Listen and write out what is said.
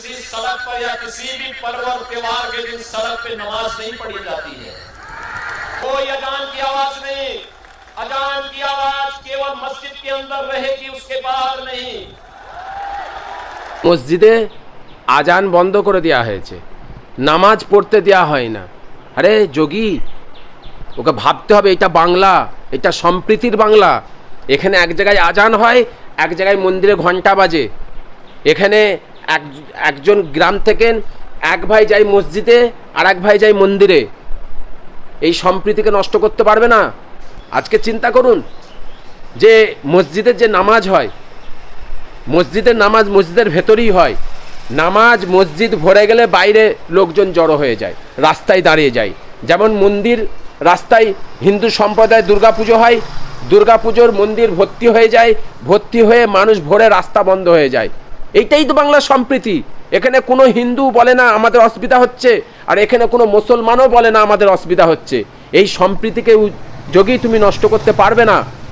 किसी सड़क पर या किसी भी पर्व और त्योहार के दिन सड़क पे नमाज नहीं पढ़ी जाती है। कोई अजान की आवाज नहीं, अजान की आवाज केवल मस्जिद के अंदर रहेगी, उसके बाहर नहीं। মসজিদে আজান বন্ধ করে দেওয়া হয়েছে, নামাজ পড়তে দেওয়া হয় না। আরে যোগী, ওকে ভাবতে হবে এটা বাংলা, এটা সম্প্রীতির বাংলা। এখানে এক জায়গায় আজান হয়, এক জায়গায় মন্দিরে ঘন্টা বাজে। এখানে একজন গ্রাম থেকে এক ভাই যায় মসজিদে আর এক ভাই যায় মন্দিরে। এই সম্প্রীতিকে নষ্ট করতে পারবে না। আজকে চিন্তা করুন যে মসজিদের যে নামাজ হয়, মসজিদের নামাজ মসজিদের ভেতরেই হয়। নামাজ মসজিদ ভরে গেলে বাইরে লোকজন জড়ো হয়ে যায়, রাস্তায় দাঁড়িয়ে যায়। যেমন মন্দির রাস্তায় হিন্দু সম্প্রদায় দুর্গাপুজো হয়, দুর্গাপুজোর মন্দির ভর্তি হয়ে যায়, ভর্তি হয়ে মানুষ ভরে রাস্তা বন্ধ হয়ে যায়। এইটাই তো বাংলার সম্প্রীতি। এখানে কোনো হিন্দু বলে না আমাদের অসুবিধা হচ্ছে, আর এখানে কোনো মুসলমানও বলে না আমাদের অসুবিধা হচ্ছে। এই সম্প্রীতিকে যোগী তুমি নষ্ট করতে পারবে না।